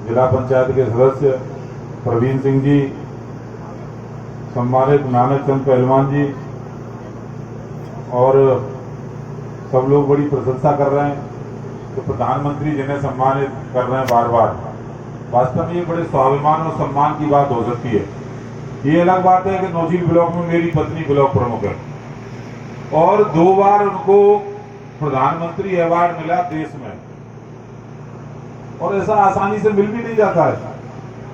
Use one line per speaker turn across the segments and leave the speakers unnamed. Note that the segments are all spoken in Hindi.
जिला पंचायत के सदस्य प्रवीण सिंह जी, सम्मानित नानक चंद पहलवान जी और सब लोग बड़ी प्रशंसा कर रहे हैं तो प्रधानमंत्री जिन्हें सम्मानित कर रहे हैं बार बार। वास्तव में ये बड़े स्वाभिमान और सम्मान की बात हो सकती है। ये अलग बात है कि नौचील ब्लॉक में मेरी पत्नी ब्लॉक प्रमुख है और 2 बार उनको प्रधानमंत्री अवार्ड मिला देश में, और ऐसा आसानी से मिल भी नहीं जाता है।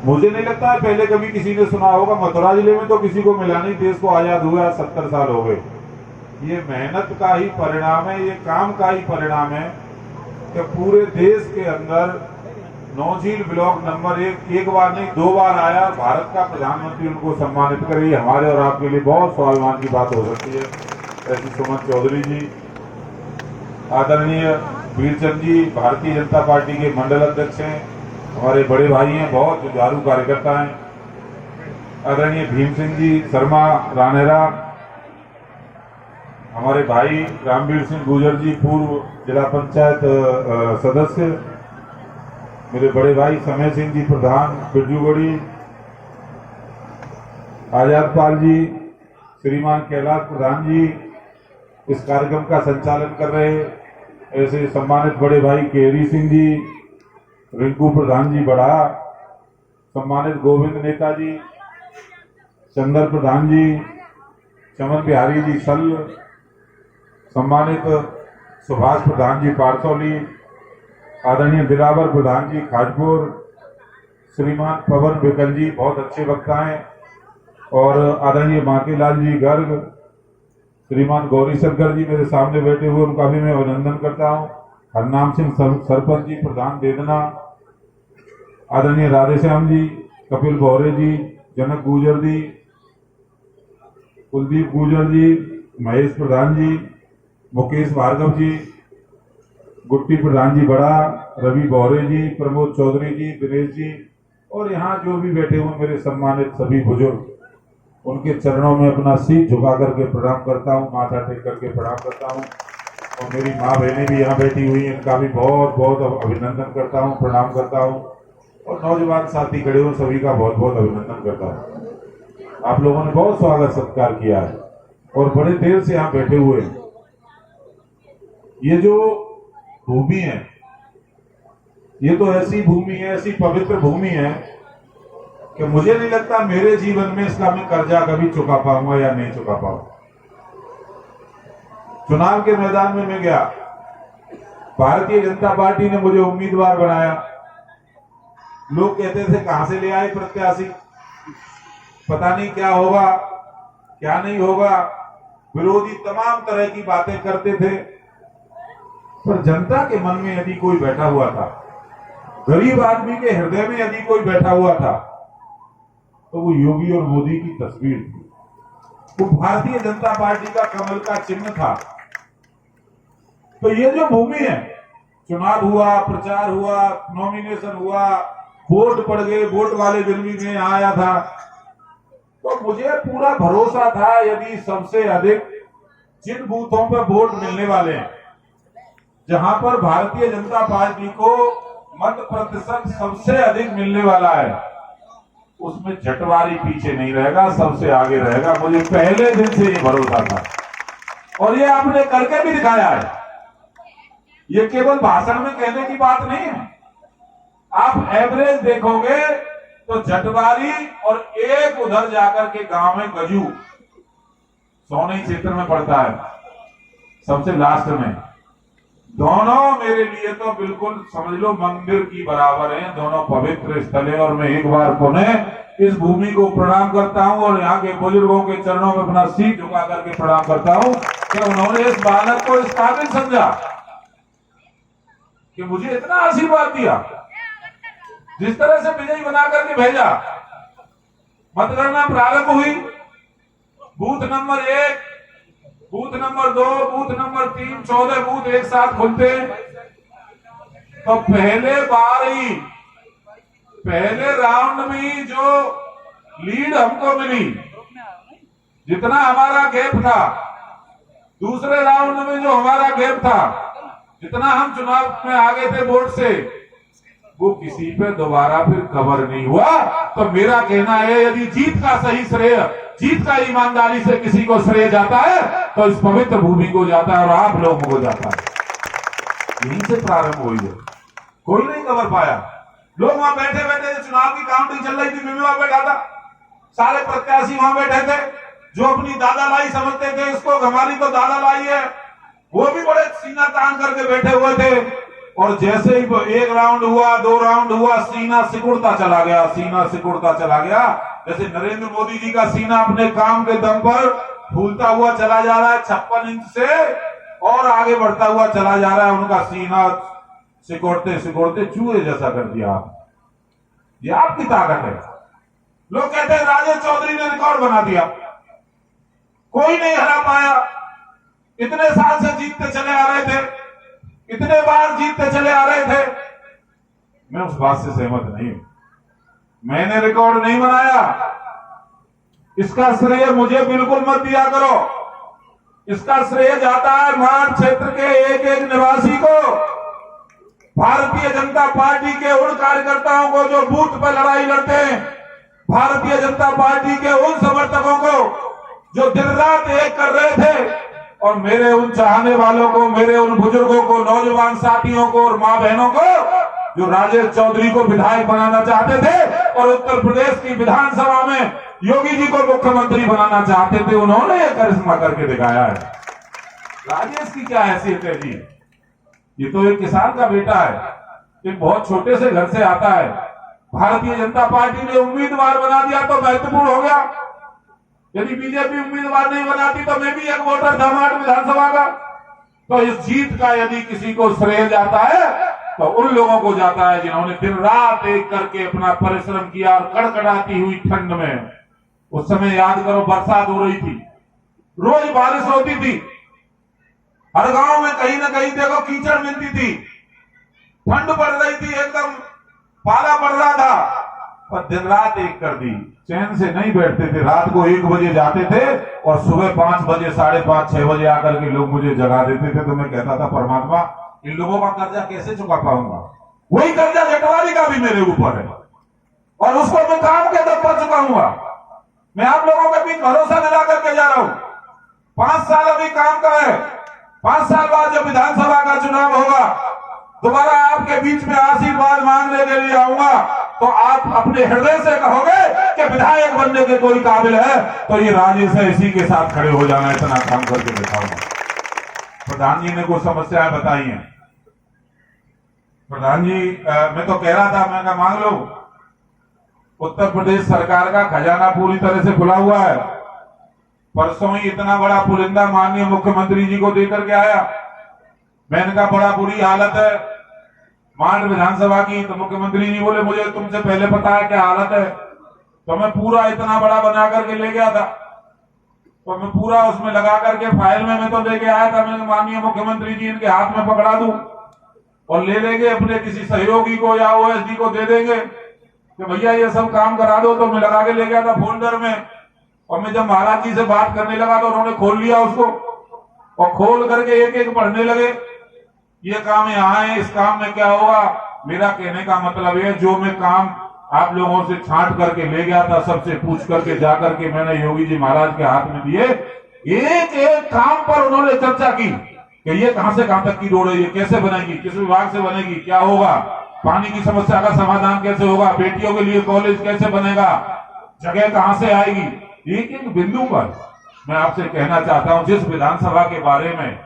मुझे नहीं लगता है पहले कभी किसी ने सुना होगा। मथुरा जिले में तो किसी को मिला नहीं, देश को आजाद हुआ 70 साल हो गए। ये मेहनत का ही परिणाम है, ये काम का ही परिणाम है कि पूरे देश के अंदर नौचील ब्लॉक नंबर 1 एक बार नहीं 2 बार आया। भारत का प्रधानमंत्री उनको सम्मानित करे, ये हमारे और आपके लिए बहुत स्वाभिमान की बात हो सकती है। ऐसी सुमन चौधरी जी, आदरणीय वीरचंद जी भारतीय जनता पार्टी के मंडल अध्यक्ष हैं, हमारे बड़े भाई हैं, बहुत जुझारू कार्यकर्ता हैं। आदरणीय भीम सिंह जी शर्मा रानेरा, हमारे भाई रामवीर सिंह गुजर जी पूर्व जिला पंचायत सदस्य, मेरे बड़े भाई समय सिंह जी प्रधान बिरजूगढ़ी, आजाद पाल जी, श्रीमान कैलाश प्रधान जी इस कार्यक्रम का संचालन कर रहे। ऐसे सम्मानित बड़े भाई केरी सिंह जी, रिंकू प्रधान जी बड़ा, सम्मानित गोविंद नेताजी, चंदर प्रधान जी, चमन बिहारी जी सल, सम्मानित सुभाष प्रधान जी पारसौली, आदरणीय दिलावर प्रधान जी खाजपुर, श्रीमान पवन बिकल जी बहुत अच्छे वक्ता हैं, और आदरणीय बांकीलाल जी गर्ग, श्रीमान गौरी शंकर जी मेरे सामने बैठे हुए, उनका भी मैं अभिनंदन करता हूं। हरनाम सिंह सरपंच जी प्रधान देदना, आदरणीय राधेश्याम जी, कपिल भौरे जी, जनक गुजर जी, कुलदीप गुजर जी, महेश प्रधान जी, मुकेश भार्गव जी, गुट्टी प्रधान जी बड़ा, रवि भौरे जी, प्रमोद चौधरी जी, दिनेश जी, और यहाँ जो भी बैठे हुए मेरे सम्मानित सभी बुजुर्ग, उनके चरणों में अपना शीश झुका करके प्रणाम करता हूँ, माथा टेक करके प्रणाम करता हूँ। और मेरी माँ बहनें भी यहाँ बैठी हुई हैं, इनका भी बहुत बहुत अभिनंदन करता हूँ, प्रणाम करता हूँ, और नौजवान साथी खड़े हुए सभी का बहुत बहुत अभिनंदन करता हूँ। आप लोगों ने बहुत स्वागत सत्कार किया है और बड़े देर से यहाँ बैठे हुए हैं। ये जो भूमि है, ये तो ऐसी भूमि है, ऐसी पवित्र भूमि है कि मुझे नहीं लगता मेरे जीवन में इसका मैं कर्जा कभी चुका पाऊंगा या नहीं चुका पाऊंगा। चुनाव के मैदान में मैं गया, भारतीय जनता पार्टी ने मुझे उम्मीदवार बनाया। लोग कहते थे कहां से ले आए प्रत्याशी, पता नहीं क्या होगा क्या नहीं होगा, विरोधी तमाम तरह की बातें करते थे। पर जनता के मन में यदि कोई बैठा हुआ था, गरीब आदमी के हृदय में यदि कोई बैठा हुआ था, तो वो योगी और मोदी की तस्वीर थी। वो भारतीय जनता पार्टी का कमल का चिन्ह था। तो ये जो भूमि है, चुनाव हुआ, प्रचार हुआ, नॉमिनेशन हुआ, वोट पड़ गए, वोट वाले दिन भी मैं यहाँ आया था, तो मुझे पूरा भरोसा था यदि सबसे अधिक जिन बूथों पर वोट मिलने वाले हैं, जहां पर भारतीय जनता पार्टी को मत प्रतिशत सबसे अधिक मिलने वाला है, उसमें झटवारी पीछे नहीं रहेगा, सबसे आगे रहेगा। मुझे पहले दिन से ये भरोसा था और ये आपने करके भी दिखाया है। ये केवल भाषण में कहने की बात नहीं है। आप एवरेज देखोगे तो झटवारी और एक उधर जाकर के गांव में गजू, सोनी क्षेत्र में पड़ता है सबसे लास्ट में, दोनों मेरे लिए तो बिल्कुल समझ लो मंदिर की बराबर हैं, दोनों पवित्र स्थल है। और मैं एक बार पुनः इस भूमि को प्रणाम करता हूं और यहाँ के बुजुर्गों के चरणों में अपना शीश झुका करके प्रणाम करता हूं कि उन्होंने इस बालक को इस काबिल समझा कि मुझे इतना आशीर्वाद दिया, जिस तरह से विजयी बना करके भेजा। मतगणना प्रारंभ हुई, booth number 1, booth number 2, booth number 3, 14 booth एक साथ खुलते। तो पहले बार ही पहले राउंड में जो लीड हमको मिली, जितना हमारा गैप था, दूसरे राउंड में जो हमारा गैप था, जितना हम चुनाव में आगे थे वोट से, वो किसी पे दोबारा फिर कवर नहीं हुआ। तो मेरा कहना है, यदि जीत का सही श्रेय, जीत का ईमानदारी से किसी को श्रेय जाता है तो इस पवित्र भूमि को जाता है और आप लोगों को जाता है। यहीं से प्रारंभ हुई है, कोई नहीं कवर पाया। लोग वहां बैठे बैठे, चुनाव की काउंटिंग चल रही थी, मैं भी वहां बैठा था, सारे प्रत्याशी वहां बैठे थे, जो अपनी दादा लाई समझते थे इसको, हमारी तो दादा लाई है, वो भी बड़े सीना तान करके बैठे हुए थे। और जैसे ही एक राउंड हुआ, 2 राउंड हुआ, सीना सिकुड़ता चला गया, सीना सिकुड़ता चला गया। जैसे नरेंद्र मोदी जी का सीना अपने काम के दम पर फूलता हुआ चला जा रहा है 56 इंच से, और आगे बढ़ता हुआ चला जा रहा है, उनका सीना सिकुड़ते सिकुड़ते चूहे जैसा कर दिया। ये आपकी ताकत है। लोग कहते हैं राजेश चौधरी ने रिकॉर्ड बना दिया, कोई नहीं हरा पाया। इतने साल से जीतते चले आ रहे थे, इतने बार जीतते चले आ रहे थे। मैं उस बात से सहमत नहीं हूं, मैंने रिकॉर्ड नहीं बनाया, इसका श्रेय मुझे बिल्कुल मत दिया करो। इसका श्रेय जाता है माठ क्षेत्र के एक एक निवासी को, भारतीय जनता पार्टी के उन कार्यकर्ताओं को जो बूथ पर लड़ाई लड़ते हैं, भारतीय जनता पार्टी के उन समर्थकों को जो दिन रात एक कर रहे थे, और मेरे उन चाहने वालों को, मेरे उन बुजुर्गों को, नौजवान साथियों को और मां बहनों को जो राजेश चौधरी को विधायक बनाना चाहते थे और उत्तर प्रदेश की विधानसभा में योगी जी को मुख्यमंत्री बनाना चाहते थे, उन्होंने यह करिश्मा करके दिखाया है। राजेश की क्या हैसियत है जी? ये तो एक किसान का बेटा है, एक बहुत छोटे से घर से आता है। भारतीय जनता पार्टी ने उम्मीदवार बना दिया तो महत्वपूर्ण हो गया। यदि बीजेपी उम्मीदवार नहीं बनाती तो मैं भी एक वोटर था माठ विधानसभा का। तो इस जीत का यदि किसी को श्रेय जाता है तो उन लोगों को जाता है जिन्होंने दिन रात एक करके अपना परिश्रम किया, और कड़कड़ाती हुई ठंड में, उस समय याद करो बरसात हो रही थी, रोज बारिश होती थी, हर गांव में कहीं ना कहीं देखो कीचड़ मिलती थी, ठंड पड़ रही थी, एकदम पाला पड़ रहा था, पर दिन रात एक कर दी, चैन से नहीं बैठते थे। रात को 1 बजे जाते थे और सुबह 5 बजे, 5:30, 6 बजे आकर के लोग मुझे जगा देते थे। तो मैं कहता था परमात्मा, इन लोगों का कर्जा कैसे चुका पाऊंगा? वही कर्जा जटवाली का भी मेरे ऊपर है, और उसको मैं काम के दम पर चुकाऊंगा। मैं आप लोगों के बीच भरोसा दिला करके जा रहा हूं। 5 साल अभी काम का है, 5 साल बाद जब विधानसभा का चुनाव होगा, दोबारा आपके बीच में आशीर्वाद मांगने के लिए आऊंगा, तो आप अपने हृदय से कहोगे कि विधायक बनने के कोई काबिल है तो ये राजेश है, इसी के साथ खड़े हो जाना, इतना काम करके दिखाऊंगा। प्रधान जी ने कुछ समस्याएं बताई हैं। प्रधान जी, मैं तो कह रहा था, मैं कहा मांग लो, उत्तर प्रदेश सरकार का खजाना पूरी तरह से खुला हुआ है। परसों ही इतना बड़ा पुलिंदा माननीय मुख्यमंत्री जी को देकर के आया। मैंने कहा बड़ा बुरी हालत है मांड विधानसभा की, तो मुख्यमंत्री जी बोले मुझे तुमसे पहले पता है क्या हालत है। तो मैं पूरा इतना बड़ा बना करके ले गया था, तो मैं पूरा उसमें लगा करके फाइल में मैं तो लेके आया था। मैंने माननीय मुख्यमंत्री जी इनके हाथ में पकड़ा दूं और ले लेंगे अपने किसी सहयोगी को या ओएसडी को दे देंगे कि भैया ये सब काम करा दो। तो मैं लगा के ले गया था फोल्डर में, और मैं जब महाराज जी से बात करने लगा तो उन्होंने खोल लिया उसको, और खोल करके एक एक पढ़ने लगे, ये काम यहाँ है, इस काम में क्या होगा। मेरा कहने का मतलब है, जो मैं काम आप लोगों से छांट करके ले गया था, सबसे पूछ करके जाकर के मैंने योगी जी महाराज के हाथ में दिए। एक एक काम पर उन्होंने चर्चा की कि ये कहां से कहां तक की रोड है, ये कैसे बनेगी, किस विभाग से बनेगी, क्या होगा, पानी की समस्या का समाधान कैसे होगा, बेटियों के लिए कॉलेज कैसे बनेगा, जगह कहां से आएगी। एक एक बिंदु पर मैं आपसे कहना चाहता हूं, जिस विधानसभा के बारे में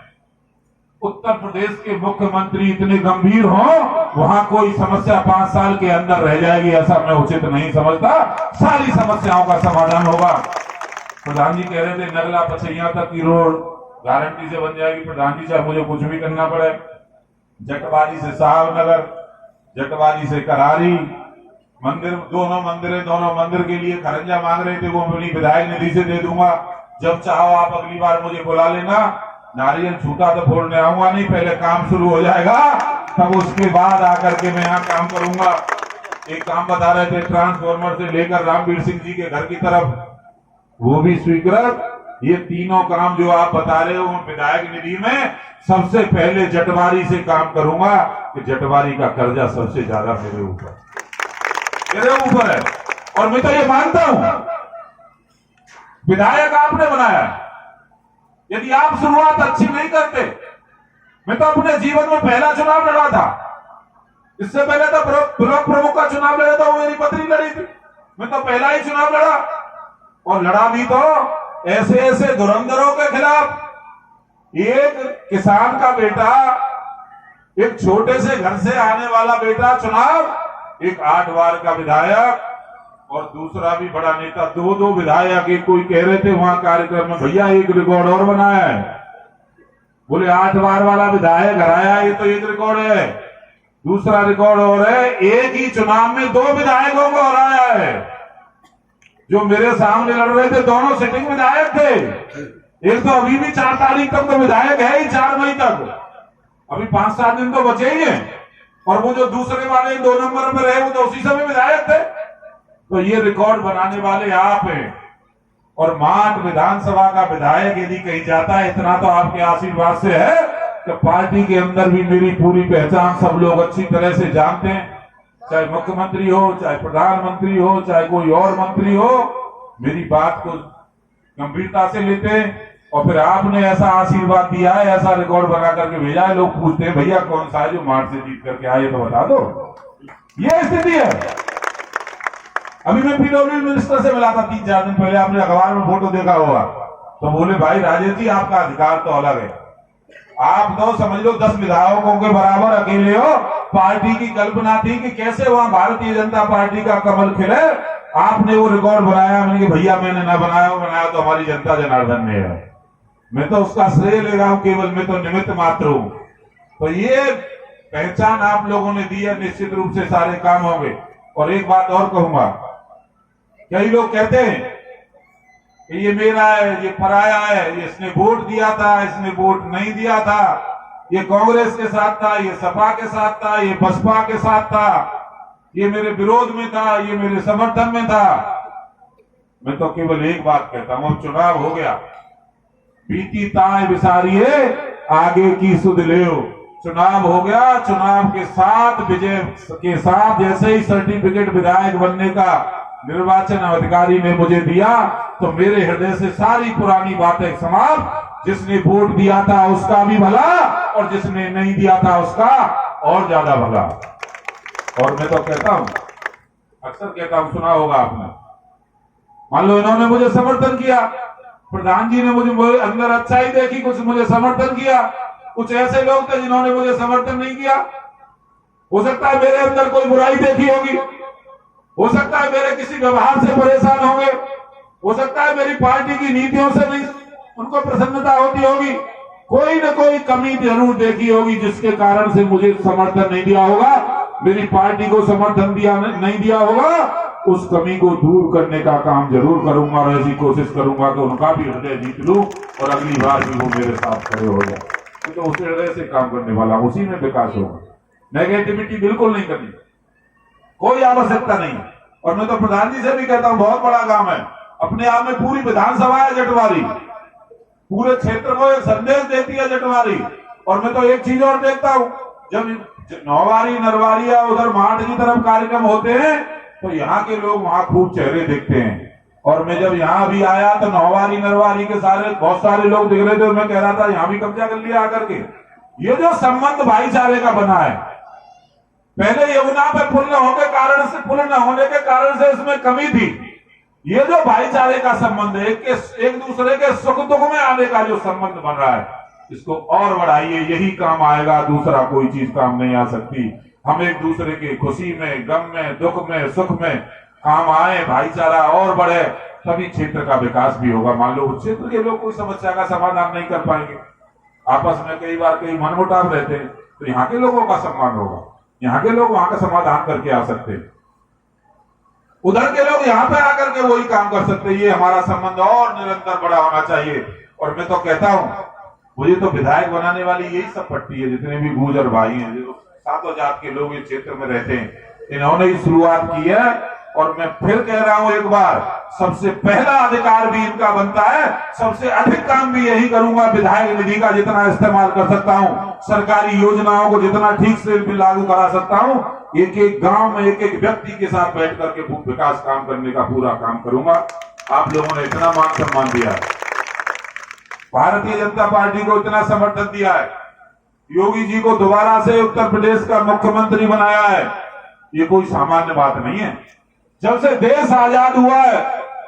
उत्तर प्रदेश के मुख्यमंत्री इतने गंभीर हों, वहां कोई समस्या 5 साल के अंदर रह जाएगी, ऐसा मैं उचित नहीं समझता। सारी समस्याओं का समाधान होगा। प्रधान जी कह रहे थे नगला पछैया तक की रोड गारंटी से बन जाएगी। प्रधान जी, चाहे मुझे कुछ भी करना पड़े, जटवाली से साहबनगर, जटवाली से करारी, मंदिर, दोनों मंदिर के लिए खरंजा मांग रहे थे, वो अपनी विधायक निधि से दे दूंगा। जब चाहो आप अगली बार मुझे बुला लेना, नारियल छूटा तो फोड़ने आऊंगा नहीं, पहले काम शुरू हो जाएगा, तब उसके बाद आकर के मैं यहाँ काम करूंगा। एक काम बता रहे थे ट्रांसफॉर्मर से लेकर रामवीर सिंह जी के घर की तरफ, वो भी स्वीकृत, ये तीनों काम जो आप बता रहे हो विधायक निधि में सबसे पहले जटवारी से काम करूंगा कि जटवारी का कर्जा सबसे ज्यादा मेरे ऊपर है। और मैं तो ये मानता हूं विधायक आपने बनाया, यदि आप शुरुआत अच्छी नहीं करते, मैं तो अपने जीवन में पहला चुनाव लड़ा था, इससे पहले तो ब्लॉक प्रमुख का चुनाव लड़ा था, वो मेरी पत्नी लड़ी थी, मैं तो पहला ही चुनाव लड़ा और लड़ा भी तो ऐसे ऐसे धुरंधरों के खिलाफ। एक किसान का बेटा, एक छोटे से घर से आने वाला बेटा चुनाव, एक 8 बार का विधायक और दूसरा भी बड़ा नेता, दो विधायक। एक कोई कह रहे थे वहां कार्यक्रम में, भैया एक रिकॉर्ड और बनाया है, बोले 8 बार वाला विधायक हराया, ये तो एक रिकॉर्ड है। दूसरा रिकॉर्ड और है, एक ही चुनाव में 2 विधायकों को हराया है। जो मेरे सामने लड़ रहे थे दोनों सिटिंग विधायक थे, एक तो अभी भी 4 तारीख तक तो विधायक है ही, 4 मई तक, अभी 5-7 दिन तो बचे ही हैं। और वो जो दूसरे वाले 2 नंबर पर रहे वो तो उसी समय विधायक थे। तो ये रिकॉर्ड बनाने वाले आप हैं। और माट विधानसभा का विधायक यदि कहीं जाता है, इतना तो आपके आशीर्वाद से है कि पार्टी के अंदर भी मेरी पूरी पहचान सब लोग अच्छी तरह से जानते हैं, चाहे मुख्यमंत्री हो, चाहे प्रधानमंत्री हो, चाहे कोई और मंत्री हो, मेरी बात को गंभीरता से लेते हैं। और फिर आपने ऐसा आशीर्वाद दिया है, ऐसा रिकॉर्ड बना करके भेजा है, लोग पूछते हैं भैया कौन सा है जो मार्च से जीत करके आए, तो बता दो। ये स्थिति है। अभी मैं पीडब्ल्यू मिनिस्टर से मिला था 3-4 दिन पहले, आपने अखबार में फोटो देखा होगा, तो बोले भाई राजेश जी आपका अधिकार तो अलग है, आप तो समझ लो 10 विधायकों के बराबर अकेले हो। पार्टी की कल्पना थी कि कैसे वहां भारतीय जनता पार्टी का कमल खिले, आपने वो रिकॉर्ड बनाया। मैंने कहा भैया मैंने ना बनाया तो हमारी जनता जनार्दन ने है, मैं तो उसका श्रेय ले रहा हूं, केवल मैं तो निमित्त मात्र हूं। तो ये पहचान आप लोगों ने दी है, निश्चित रूप से सारे काम होंगे। और एक बात और कहूंगा, कई लोग कहते हैं कि ये मेरा है, ये पराया है, इसने वोट दिया था, इसने वोट नहीं दिया था, ये कांग्रेस के साथ था, ये सपा के साथ था, ये बसपा के साथ था, ये मेरे विरोध में था, ये मेरे समर्थन में था। मैं तो केवल एक बात कहता हूं, अब चुनाव हो गया, बीती ताय विसारिये आगे की सुध लेओ। चुनाव हो गया, चुनाव के साथ विजय के साथ जैसे ही सर्टिफिकेट विधायक बनने का निर्वाचन अधिकारी ने मुझे दिया, तो मेरे हृदय से सारी पुरानी बातें समाप्त। जिसने वोट दिया था उसका भी भला, और जिसने नहीं दिया था उसका और ज्यादा भला। और मैं तो कहता हूं, अक्सर कहता हूं, सुना होगा आपने, मान लो इन्होंने मुझे समर्थन किया, प्रधान जी ने मुझे अंदर अच्छाई देखी, कुछ मुझे समर्थन किया, कुछ ऐसे लोग थे जिन्होंने मुझे समर्थन नहीं किया। हो सकता है मेरे अंदर कोई बुराई देखी होगी, हो सकता है मेरे किसी व्यवहार से परेशान होंगे, हो सकता है मेरी पार्टी की नीतियों से नहीं उनको प्रसन्नता होती होगी, कोई न कोई कमी जरूर देखी होगी जिसके कारण से मुझे समर्थन नहीं दिया होगा, मेरी पार्टी को समर्थन नहीं दिया होगा। उस कमी को दूर करने का काम जरूर करूंगा और ऐसी कोशिश करूंगा कि उनका भी हृदय जीत लूं और अगली बार भी वो मेरे साथ खड़े हो जाए। तो उस हृदय से काम करने वाला, उसी में विकास होगा। नेगेटिविटी बिल्कुल नहीं करनी, कोई आवश्यकता नहीं। और मैं तो प्रधान जी से भी कहता हूं, बहुत बड़ा काम है, अपने आप में पूरी विधानसभा है जटवारी, पूरे क्षेत्र को एक संदेश देती है जटवारी। और मैं तो एक चीज और देखता हूं, जब नौवारी नरवारिया उधर माठ की तरफ कार्यक्रम होते हैं तो यहाँ के लोग वहां खूब चेहरे देखते हैं। और मैं जब यहाँ भी आया तो नौवारी नरवारी के बहुत सारे लोग दिख रहे थे, और मैं कह रहा था यहाँ भी कब्जा कर लिया आकर के। ये जो संबंध भाईचारे का बना है, पहले यमुना पे पुल न होने के कारण से इसमें कमी थी। ये जो भाईचारे का संबंध है, एक दूसरे के सुख दुख में आने का जो संबंध बन रहा है, इसको और बढ़ाइए, यही काम आएगा, दूसरा कोई चीज काम नहीं आ सकती। हम एक दूसरे के खुशी में, गम में, दुख में, सुख में काम आए, भाईचारा और बढ़े, तभी क्षेत्र का विकास भी होगा। मान लो उस क्षेत्र के लोग कोई समस्या का समाधान नहीं कर पाएंगे, आपस में कई बार कई मनमुटाव रहते हैं, तो यहाँ के लोगों का सम्मान होगा, यहाँ के लोग वहां का समाधान करके आ सकते हैं, उधर के लोग यहाँ पे आकर के वही काम कर सकते हैं। ये हमारा संबंध और निरंतर बड़ा होना चाहिए। और मैं तो कहता हूं, मुझे तो विधायक बनाने वाली यही सब पट्टी है, जितने भी गुर्जर भाई हैं, जो 7 जात के लोग इस क्षेत्र में रहते हैं, इन्होंने ही शुरुआत की है। और मैं फिर कह रहा हूं एक बार, सबसे पहला अधिकार भी इनका बनता है, सबसे अधिक काम भी यही करूंगा। विधायक निधि का जितना इस्तेमाल कर सकता हूं, सरकारी योजनाओं को जितना ठीक से भी लागू करा सकता हूं, एक एक गांव में एक एक व्यक्ति के साथ बैठ करके विकास काम करने का पूरा काम करूंगा। आप लोगों ने इतना मान सम्मान दिया है, भारतीय जनता पार्टी को इतना समर्थन दिया है, योगी जी को दोबारा से उत्तर प्रदेश का मुख्यमंत्री बनाया है, ये कोई सामान्य बात नहीं है। जब से देश आजाद हुआ है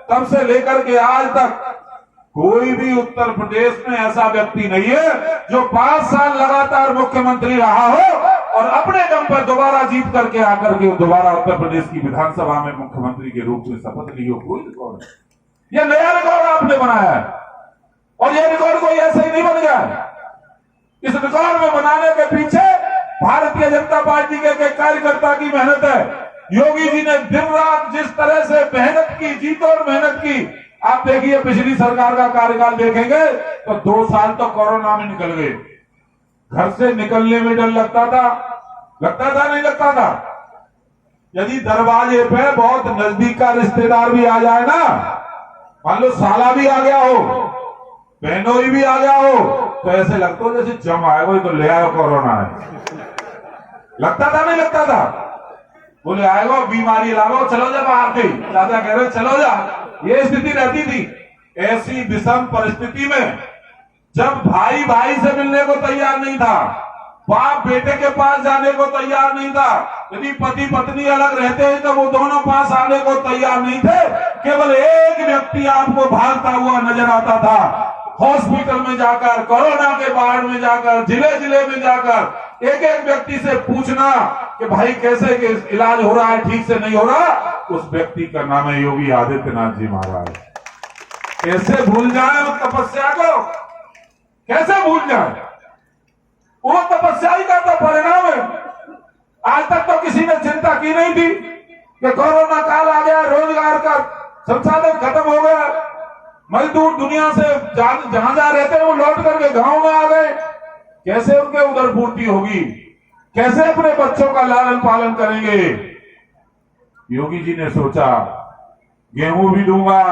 तब से लेकर के आज तक कोई भी उत्तर प्रदेश में ऐसा व्यक्ति नहीं है जो 5 साल लगातार मुख्यमंत्री रहा हो और अपने दम पर दोबारा जीत करके आकर के दोबारा उत्तर प्रदेश की विधानसभा में मुख्यमंत्री के रूप में शपथ ली हो। कोई रिकॉर्ड नहीं, यह नया रिकॉर्ड आपने बनाया है और यह रिकॉर्ड कोई ऐसे ही नहीं बन गया है। इस रिकॉर्ड में बनाने के पीछे भारतीय जनता पार्टी के कार्यकर्ता की मेहनत है। योगी जी ने दिन रात जिस तरह से मेहनत की, जी तोड़ मेहनत की, आप देखिए पिछली सरकार का कार्यकाल देखेंगे तो 2 साल तो कोरोना में निकल गए। घर से निकलने में डर लगता था नहीं लगता था? यदि दरवाजे पे बहुत नजदीक का रिश्तेदार भी आ जाए ना, मान लो साला भी आ गया हो, बहनोई भी आ गया हो, तो ऐसे लगता हो जैसे जम आएगा तो ले आयो कोरोना है। लगता था नहीं लगता था? बोले आएगा बीमारी लागो, चलो जा बाहर से, दादा कह रहे चलो जा। ये स्थिति रहती थी। ऐसी विषम परिस्थिति में जब भाई भाई से मिलने को तैयार नहीं था, बाप बेटे के पास जाने को तैयार नहीं था, यदि पति पत्नी अलग रहते हैं तो वो दोनों पास आने को तैयार नहीं थे, केवल एक व्यक्ति आपको भागता हुआ नजर आता था। हॉस्पिटल में जाकर, कोरोना के वार्ड में जाकर, जिले जिले में जाकर एक एक व्यक्ति से पूछना कि भाई कैसे इलाज हो रहा है, ठीक से नहीं हो रहा, उस व्यक्ति का नाम है योगी आदित्यनाथ जी महाराज। कैसे भूल जाए उस तपस्या को, कैसे भूल जाए? वो तपस्या ही का तो परिणाम है। आज तक तो किसी ने चिंता की नहीं थी कि कोरोना काल आ गया, रोजगार का संसाधन खत्म हो गया, मजदूर दुनिया से जहां जहां रहते हैं वो लौट करके गांव में आ गए, कैसे उनके उधर पूर्ति होगी, कैसे अपने बच्चों का लालन पालन करेंगे? योगी जी ने सोचा गेहूं भी दूंगा,